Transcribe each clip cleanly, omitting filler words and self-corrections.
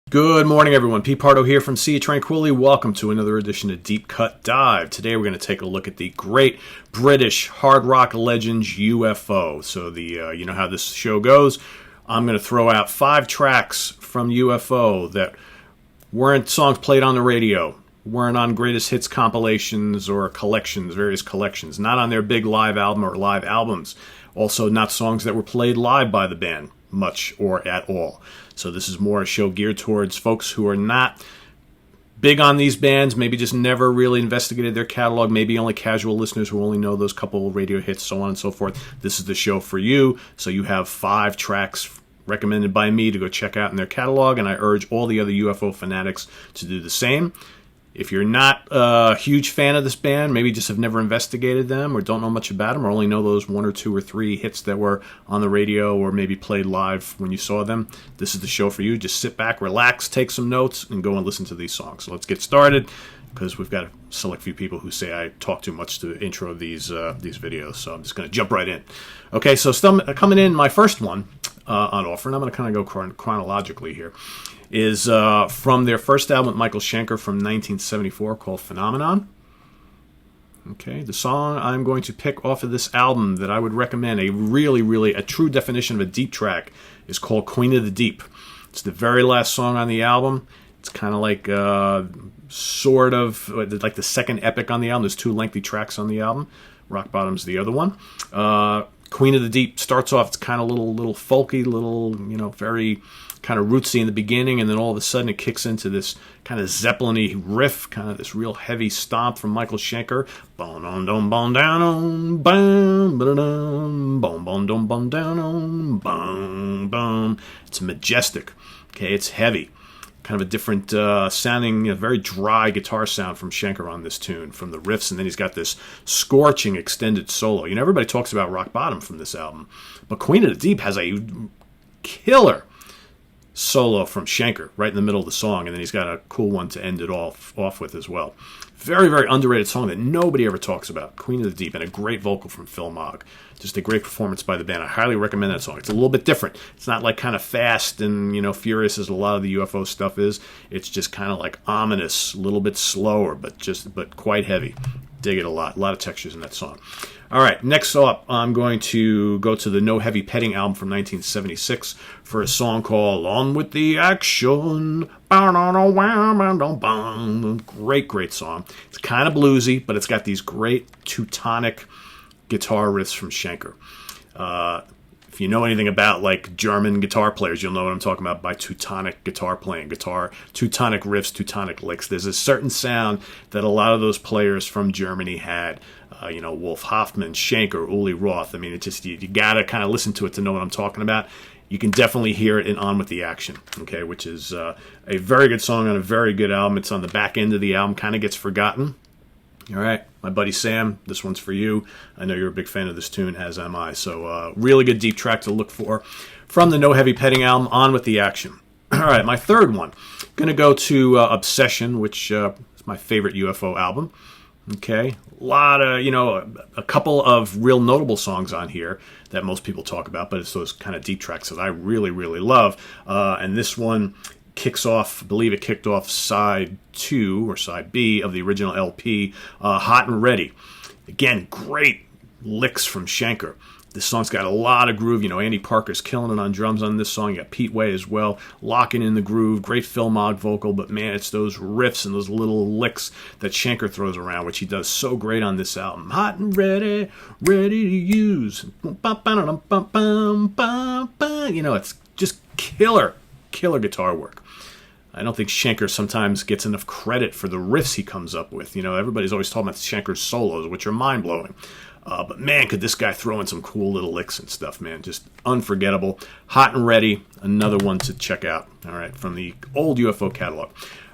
Good morning, everyone. Pete Pardo here from Sea of Tranquility. Welcome to another edition of Deep Cut Dive. Today we're going to take a look at the great British hard rock legends UFO. So you know how this show goes. I'm going to throw out 5 tracks from UFO that weren't songs played on the radio, weren't on greatest hits compilations or collections, various collections, not on their big live album or live albums. Also not songs that were played live by the band, much or at all. So this is more a show geared towards folks who are not big on these bands, maybe just never really investigated their catalog, maybe only casual listeners who only know those couple radio hits, so on and so forth. This is the show for you. So you have 5 tracks recommended by me to go check out in their catalog, and I urge all the other UFO fanatics to do the same. If you're not a huge fan of this band, maybe just have never investigated them or don't know much about them or only know those 1 or 2 or 3 hits that were on the radio or maybe played live when you saw them, this is the show for you. Just sit back, relax, take some notes, and go and listen to these songs. So let's get started because we've got a select few people who say I talk too much to intro these videos. So I'm just going to jump right in. Okay, so coming in, my first one on offer, and I'm going to kind of go chronologically here, is from their first album with Michael Schenker from 1974 called Phenomenon. Okay, the song I'm going to pick off of this album that I would recommend, a true definition of a deep track, is called Queen of the Deep. It's the very last song on the album. It's kind of like sort of like the second epic on the album. There's 2 lengthy tracks on the album. Rock Bottom's the other one. Queen of the Deep starts off, it's kind of little folky, very kind of rootsy in the beginning, and then all of a sudden it kicks into this kind of Zeppelin-y riff, kind of this real heavy stomp from Michael Schenker. Boom, dum, dum, bum, down, bam, ba-da-dum, boom, boom, dum, bum, down, boom, boom. It's majestic. Okay, it's heavy. Kind of a different sounding, very dry guitar sound from Schenker on this tune, from the riffs, and then he's got this scorching extended solo. You know, everybody talks about Rock Bottom from this album, but Queen of the Deep has a killer solo from Schenker right in the middle of the song, and then he's got a cool one to end it off with as well. Very, very underrated song that nobody ever talks about, Queen of the Deep, and a great vocal from Phil Mogg. Just a great performance by the band. I highly recommend that song. It's a little bit different. It's not like kind of fast and, furious as a lot of the UFO stuff is. It's just kind of like ominous, a little bit slower, but quite heavy. Dig it a lot. A lot of textures in that song. All right, next up, I'm going to go to the No Heavy Petting album from 1976 for a song called On With The Action. Great, great song. It's kind of bluesy, but it's got these great Teutonic guitar riffs from Schenker. If you know anything about like German guitar players, you'll know what I'm talking about by Teutonic guitar playing, Teutonic riffs, Teutonic licks. There's a certain sound that a lot of those players from Germany had. Wolf Hoffman, Schenker, Uli Roth. I mean, it just you got to kind of listen to it to know what I'm talking about. You can definitely hear it in On With The Action, okay, which is a very good song on a very good album. It's on the back end of the album, kind of gets forgotten. All right, my buddy Sam, this one's for you. I know you're a big fan of this tune, as am I. So really good deep track to look for from the No Heavy Petting album, On With The Action. All right, my third one, going to go to Obsession, which is my favorite UFO album. Okay, a lot of, a couple of real notable songs on here that most people talk about, but it's those kind of deep tracks that I really, really love. And this one kicks off, I believe it kicked off side 2 or side B of the original LP, Hot and Ready. Again, great licks from Schenker. This song's got a lot of groove. Andy Parker's killing it on drums on this song. You got Pete Way as well, locking in the groove. Great Phil Mogg vocal, but man, it's those riffs and those little licks that Schenker throws around, which he does so great on this album. Hot and ready, ready to use. It's just killer guitar work. I don't think Schenker sometimes gets enough credit for the riffs he comes up with. Everybody's always talking about Schenker's solos, which are mind-blowing. But man, could this guy throw in some cool little licks and stuff, man. Just unforgettable. Hot and Ready, another one to check out, all right, from the old UFO catalog.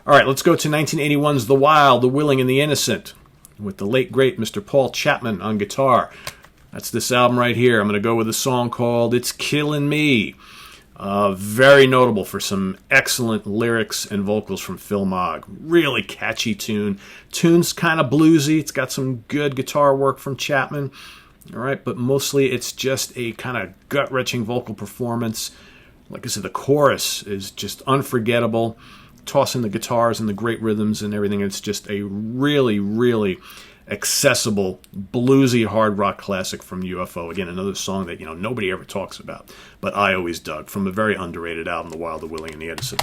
All right, let's go to 1981's The Wild, The Willing, and the Innocent with the late, great Mr. Paul Chapman on guitar. That's this album right here. I'm going to go with a song called It's Killin' Me. Very notable for some excellent lyrics and vocals from Phil Mogg. Really catchy tune. Tune's kind of bluesy. It's got some good guitar work from Chapman. All right, but mostly it's just a kind of gut-wrenching vocal performance. Like I said, the chorus is just unforgettable. Tossing the guitars and the great rhythms and everything. It's just a really, really accessible, bluesy hard rock classic from UFO. Again, another song that nobody ever talks about, but I always dug, from a very underrated album, The Wild, the Willing, and the Edison.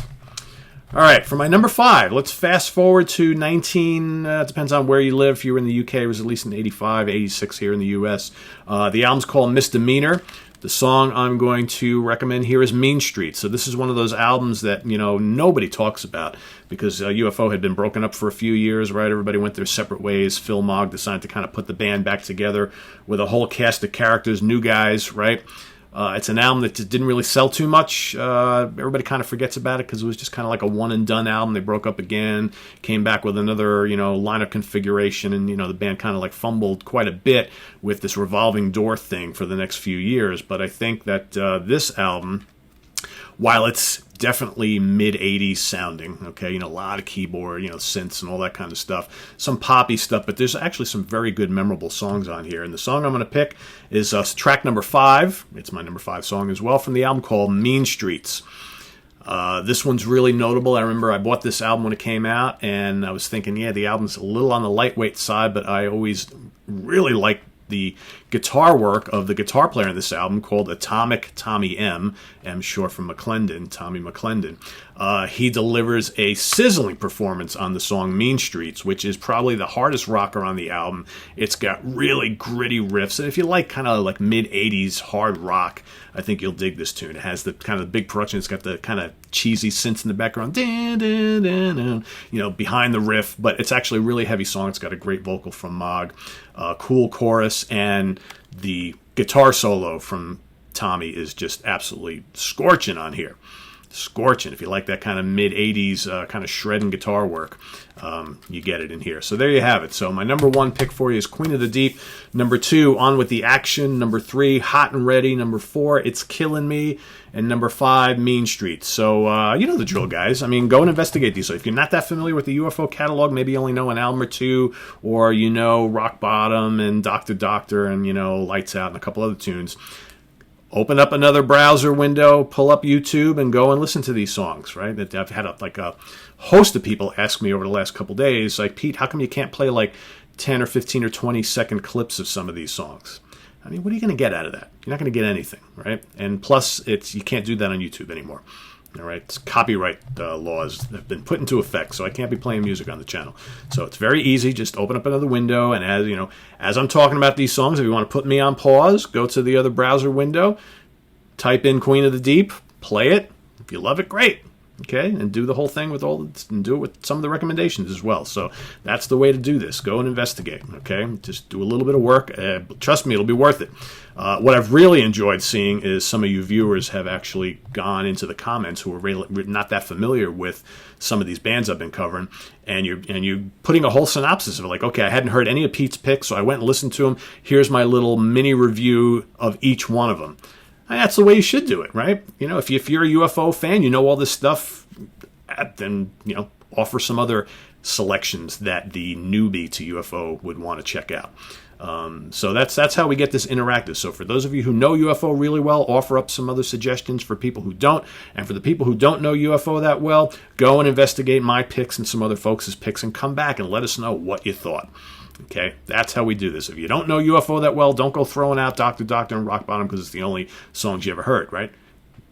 All right, for my number 5, let's fast forward to it depends on where you live. If you were in the UK, it was at least in 85, 86 here in the US. The album's called Misdemeanor. The song I'm going to recommend here is Mean Street. So this is one of those albums that, nobody talks about because UFO had been broken up for a few years, right? Everybody went their separate ways. Phil Mogg decided to kind of put the band back together with a whole cast of characters, new guys, right? It's an album that didn't really sell too much. Everybody kind of forgets about it because it was just kind of like a one-and-done album. They broke up again, came back with another, lineup configuration, and, the band kind of like fumbled quite a bit with this revolving door thing for the next few years. But I think that this album, while it's definitely mid-80s sounding, okay, a lot of keyboard, synths and all that kind of stuff, some poppy stuff, but there's actually some very good, memorable songs on here. And the song I'm going to pick is track number 5. It's my number 5 song as well, from the album called Mean Streets. This one's really notable. I remember I bought this album when it came out, and I was thinking, the album's a little on the lightweight side, but I always really liked the guitar work of the guitar player in this album, called Atomic Tommy M short for McClendon, Tommy McClendon. He delivers a sizzling performance on the song Mean Streets, which is probably the hardest rocker on the album. It's got really gritty riffs, and if you like kind of like mid-80s hard rock, I think you'll dig this tune. It has the kind of big production. It's got the kind of cheesy synths in the background, behind the riff, but it's actually a really heavy song. It's got a great vocal from Mogg, cool chorus, and the guitar solo from Tommy is just absolutely scorching on here. Scorching. If you like that kind of mid-80s kind of shredding guitar work, you get it in here. So there you have it. So my number 1 pick for you is Queen of the Deep. Number 2, On With the Action. Number 3, Hot and Ready. Number 4, It's Killing Me. And number 5, Mean Streets. So you know the drill, guys. I mean, go and investigate these. So if you're not that familiar with the UFO catalog, maybe you only know an album or two, or Rock Bottom and Dr. Doctor and Lights Out and a couple other tunes. Open up another browser window, pull up YouTube, and go and listen to these songs, right? That I've had a host of people ask me over the last couple days, like, Pete, how come you can't play like 10 or 15 or 20-second clips of some of these songs? I mean, what are you going to get out of that? You're not going to get anything, right? And plus, you can't do that on YouTube anymore. All right, it's copyright laws have been put into effect, so I can't be playing music on the channel. So it's very easy. Just open up another window, and as I'm talking about these songs, if you want to put me on pause, go to the other browser window, type in Queen of the Deep, play it. If you love it, great. Okay, and do the whole thing and do it with some of the recommendations as well. So that's the way to do this. Go and investigate. Okay, just do a little bit of work. Trust me, it'll be worth it. What I've really enjoyed seeing is some of you viewers have actually gone into the comments who are really not that familiar with some of these bands I've been covering, and you're putting a whole synopsis of it, like, okay, I hadn't heard any of Pete's picks, so I went and listened to them. Here's my little mini review of each one of them. And that's the way you should do it, right? If you're a UFO fan, you know all this stuff, then, offer some other selections that the newbie to UFO would want to check out. So that's how we get this interactive. So for those of you who know UFO really well, offer up some other suggestions for people who don't. And for the people who don't know UFO that well, go and investigate my picks and some other folks' picks and come back and let us know what you thought. Okay, that's how we do this. If you don't know UFO that well, don't go throwing out Dr. Doctor and Rock Bottom because it's the only songs you ever heard, right?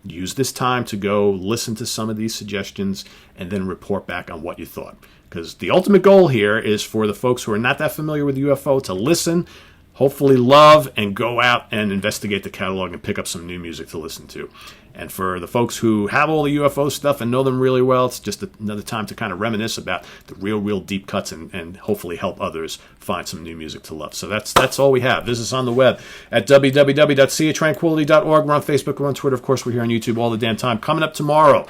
Use this time to go listen to some of these suggestions and then report back on what you thought. Because the ultimate goal here is for the folks who are not that familiar with UFO to listen, hopefully love, and go out and investigate the catalog and pick up some new music to listen to. And for the folks who have all the UFO stuff and know them really well, it's just another time to kind of reminisce about the real deep cuts and hopefully help others find some new music to love. So that's all we have. Visit us on the web at www.seatranquility.org. We're on Facebook, we're on Twitter, of course, we're here on YouTube all the damn time. Coming up tomorrow,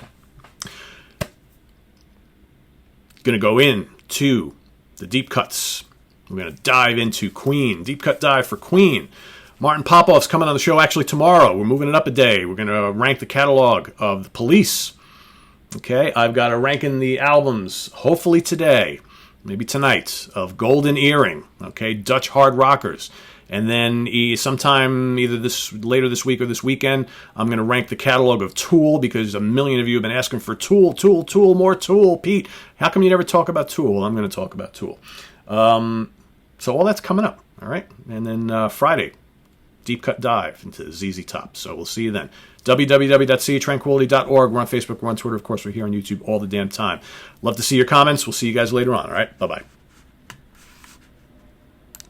going to go into the deep cuts. We're going to dive into Queen, deep cut dive for Queen. Martin Popoff's coming on the show actually tomorrow. We're moving it up a day. We're going to rank the catalog of the Police. Okay, I've got a ranking the albums, hopefully today, maybe tonight, of Golden Earring. Okay, Dutch hard rockers. And then sometime either later this week or this weekend, I'm going to rank the catalog of Tool, because a million of you have been asking for Tool, more Tool. Pete, how come you never talk about Tool? Well, I'm going to talk about Tool. So all that's coming up, all right? And then Friday, deep cut dive into ZZ Top. So we'll see you then. www.seatranquility.org. We're on Facebook, we're on Twitter, of course, we're here on YouTube all the damn time. Love to see your comments. We'll see you guys later on, all right? Bye-bye.